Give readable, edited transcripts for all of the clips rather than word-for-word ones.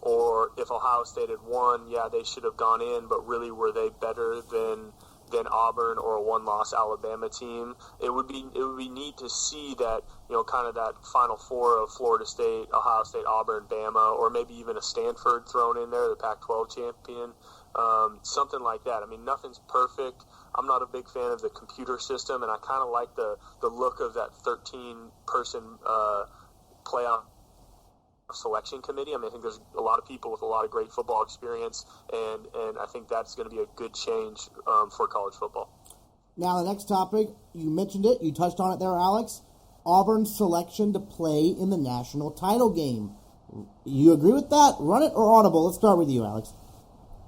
or if Ohio State had won, yeah, they should have gone in, but really were they better than Auburn or a one-loss Alabama team? It would be neat to see that, kind of that Final Four of Florida State, Ohio State, Auburn, Bama, or maybe even a Stanford thrown in there, the Pac-12 champion, something like that. I mean, nothing's perfect. I'm not a big fan of the computer system, and I kind of like the look of that 13-person playoff selection committee. I mean, I think there's a lot of people with a lot of great football experience, and I think that's going to be a good change for college football. Now, the next topic, you mentioned it, you touched on it there, Alex. Auburn's selection to play in the national title game. You agree with that? Run it or Audible? Let's start with you, Alex.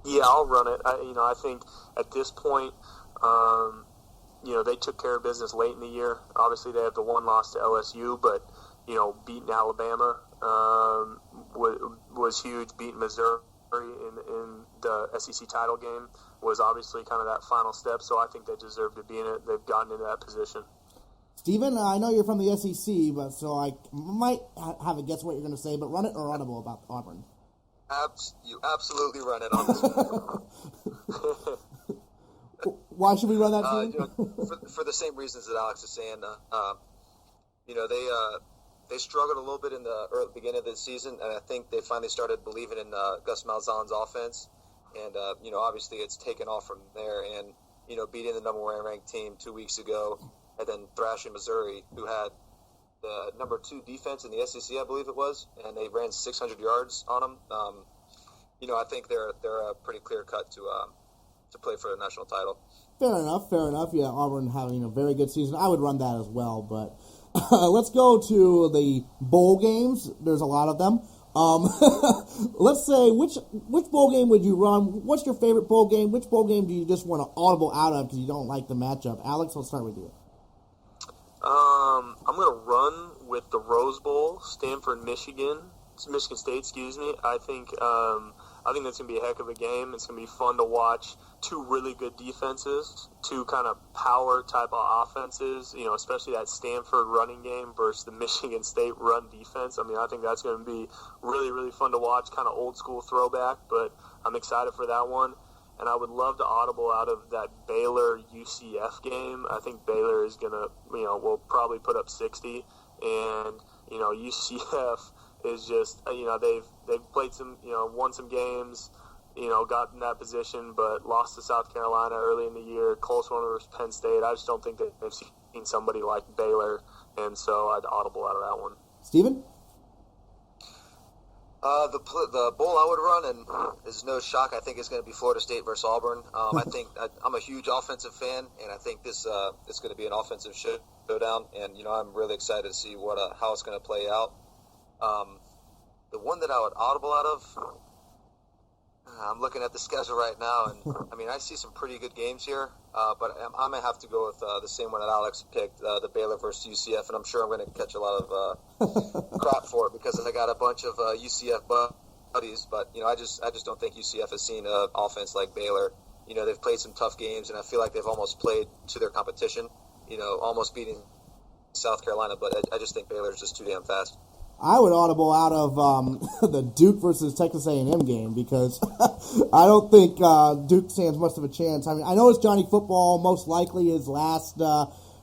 Yeah, I'll run it. I think at this point, they took care of business late in the year. Obviously, they have the one loss to LSU, but beating Alabama was huge. Beating Missouri in the SEC title game was obviously kind of that final step. So I think they deserve to be in it. They've gotten into that position. Steven, I know you're from the SEC, but so I might have a guess what you're going to say. But run it or Audible about Auburn. You absolutely run it on this one. Why should we run that, Steven? For the same reasons that Alex is saying. They struggled a little bit in the beginning of the season, and I think they finally started believing in Gus Malzahn's offense. And, obviously it's taken off from there. And, beating the number one ranked team 2 weeks ago, and then thrashing Missouri, who had the number 2 defense in the SEC, I believe it was, and they ran 600 yards on them. I think they're a pretty clear cut to play for the national title. Fair enough. Yeah, Auburn having a very good season. I would run that as well, but let's go to the bowl games. There's a lot of them. Let's say, which bowl game would you run? What's your favorite bowl game? Which bowl game do you just want to audible out of because you don't like the matchup? Alex, let's start with you. I'm going to run with the Rose Bowl, Michigan State, excuse me. I think that's going to be a heck of a game. It's going to be fun to watch. 2 really good defenses, 2 kind of power type of offenses, especially that Stanford running game versus the Michigan State run defense. I mean, I think that's going to be really, really fun to watch, kind of old school throwback, but I'm excited for that one. And I would love to audible out of that Baylor-UCF game. I think Baylor is going to, will probably put up 60. And, UCF is just, they've played some, won some games, got in that position, but lost to South Carolina early in the year. Close one versus Penn State. I just don't think that they've seen somebody like Baylor. And so I'd audible out of that one. Steven? The bowl I would run, and is no shock, I think it's going to be Florida State versus Auburn. I think I'm a huge offensive fan, and I think this it's going to be an offensive showdown. And I'm really excited to see how it's going to play out. The one that I would audible out of, I'm looking at the schedule right now, and I mean I see some pretty good games here. But I'm going to have to go with the same one that Alex picked, the Baylor versus UCF, and I'm sure I'm going to catch a lot of crap for it because I got a bunch of UCF buddies. But I just don't think UCF has seen an offense like Baylor. They've played some tough games, and I feel like they've almost played to their competition. Almost beating South Carolina, but I just think Baylor's just too damn fast. I would audible out of the Duke versus Texas A&M game because I don't think Duke stands much of a chance. I mean, I know it's Johnny Football, most likely his last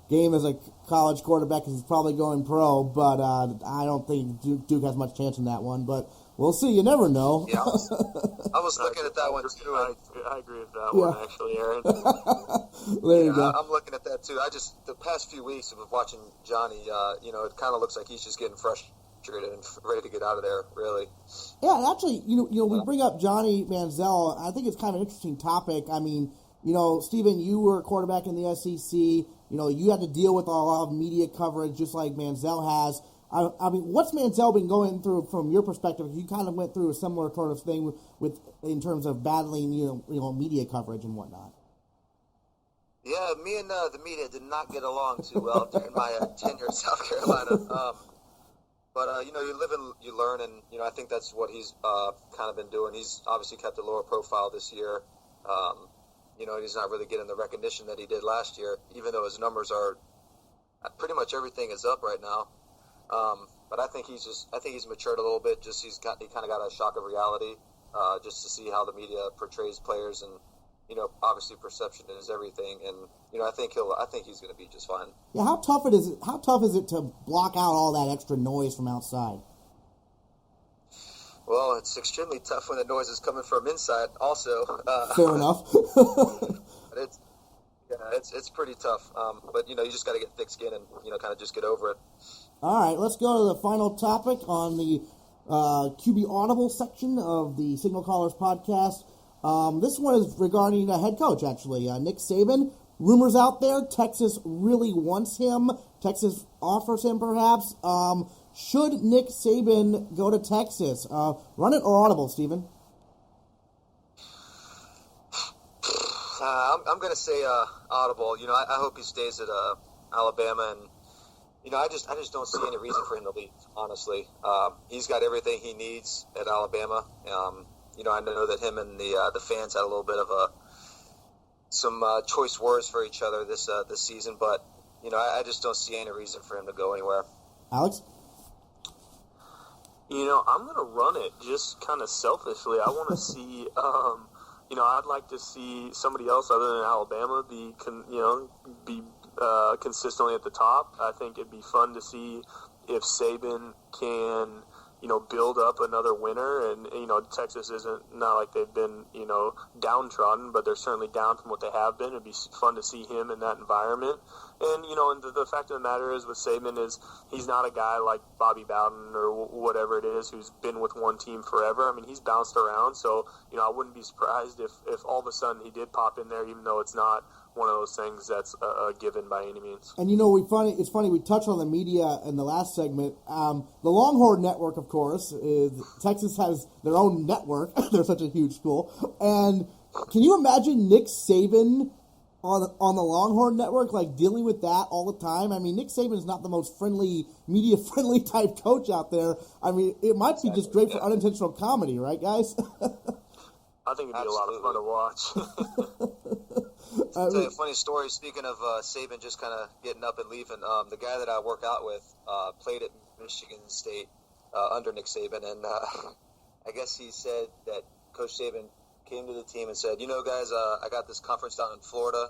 game as a college quarterback because he's probably going pro, but I don't think Duke has much chance in that one, but we'll see. You never know. Yeah, I was looking at that one too. I agree with that one, actually, Aaron. There you go. I'm looking at that too. The past few weeks of watching Johnny, it kind of looks like he's just getting frustrated and ready to get out of there, really. Yeah, and actually, we bring up Johnny Manziel. I think it's kind of an interesting topic. I mean, Steven, you were a quarterback in the SEC. You had to deal with a lot of media coverage just like Manziel has. I mean, what's Manziel been going through from your perspective? You kind of went through a similar sort of thing with in terms of battling, media coverage and whatnot. Yeah, me and the media did not get along too well during my tenure in South Carolina. But, you live and you learn, and, I think that's what he's kind of been doing. He's obviously kept a lower profile this year. He's not really getting the recognition that he did last year, even though his numbers are pretty much everything is up right now. But I think he's matured a little bit. Just he kind of got a shock of reality, just to see how the media portrays players, and obviously perception is everything. And I think he's going to be just fine. Yeah, how tough is it to block out all that extra noise from outside? Well, it's extremely tough when the noise is coming from inside. Also, fair enough. It's pretty tough. But you just got to get thick skin and kind of just get over it. All right, let's go to the final topic on the QB Audible section of the Signal Callers podcast. This one is regarding a head coach, actually, Nick Saban. Rumors out there, Texas really wants him. Texas offers him, perhaps. Should Nick Saban go to Texas? Run it or Audible, Stephen? I'm going to say Audible. I hope he stays at Alabama, and I just don't see any reason for him to leave. Honestly, he's got everything he needs at Alabama. I know that him and the fans had a little bit of some choice words for each other this season, but I just don't see any reason for him to go anywhere. Alex? I'm going to run it just kind of selfishly. I want to see, I'd like to see somebody else other than Alabama be consistently at the top. I think it'd be fun to see if Saban can, build up another winner. And, Texas isn't not like they've been, downtrodden, but they're certainly down from what they have been. It'd be fun to see him in that environment. And, and the fact of the matter is with Saban is he's not a guy like Bobby Bowden or whatever it is who's been with one team forever. I mean, he's bounced around. So, I wouldn't be surprised if all of a sudden he did pop in there, even though it's not one of those things that's a given by any means. And it's funny, we touched on the media in the last segment. The Longhorn Network, of course, Texas has their own network. They're such a huge school. And can you imagine Nick Saban on the Longhorn Network, like dealing with that all the time? I mean, Nick Saban is not the most media-friendly type coach out there. I mean, it might be just great for unintentional comedy, right, guys? I think it'd be a lot of fun to watch. I'll tell you a funny story. Speaking of Saban just kind of getting up and leaving, the guy that I work out with played at Michigan State under Nick Saban, and I guess he said that Coach Saban came to the team and said, guys, I got this conference down in Florida,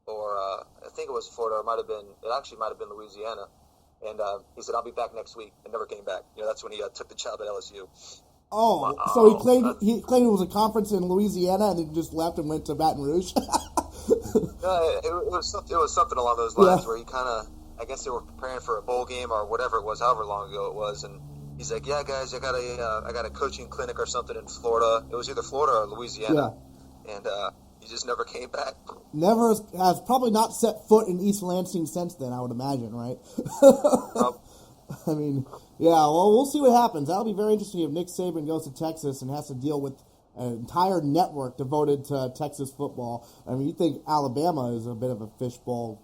or I think it was Florida, or it actually might have been Louisiana, and he said, I'll be back next week, and never came back. That's when he took the job at LSU. Oh, wow. So he claimed it was a conference in Louisiana, and then just left and went to Baton Rouge. It was something along those lines, where he kind of, I guess they were preparing for a bowl game or whatever it was, however long ago it was, and he's like, yeah, guys, I got a coaching clinic or something in Florida. It was either Florida or Louisiana, and he just never came back. Never has probably not set foot in East Lansing since then, I would imagine, right? I mean, yeah, well, we'll see what happens. That'll be very interesting if Nick Saban goes to Texas and has to deal with an entire network devoted to Texas football. I mean, you think Alabama is a bit of a fishbowl.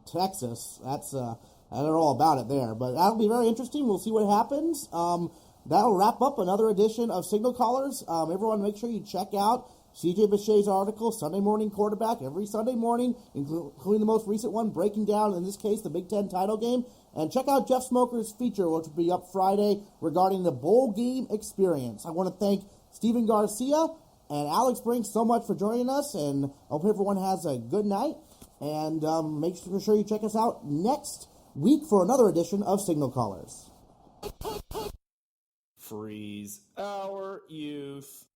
Texas, I don't know all about it there, but that'll be very interesting. We'll see what happens. That'll wrap up another edition of Signal Callers. Everyone, make sure you check out C.J. Bechet's article, Sunday Morning Quarterback, every Sunday morning, including the most recent one, breaking down, in this case, the Big Ten title game. And check out Jeff Smoker's feature, which will be up Friday, regarding the bowl game experience. I want to thank Stephen Garcia and Alex Brink so much for joining us, and I hope everyone has a good night. And make sure you check us out next week for another edition of Signal Callers. Freeze our youth.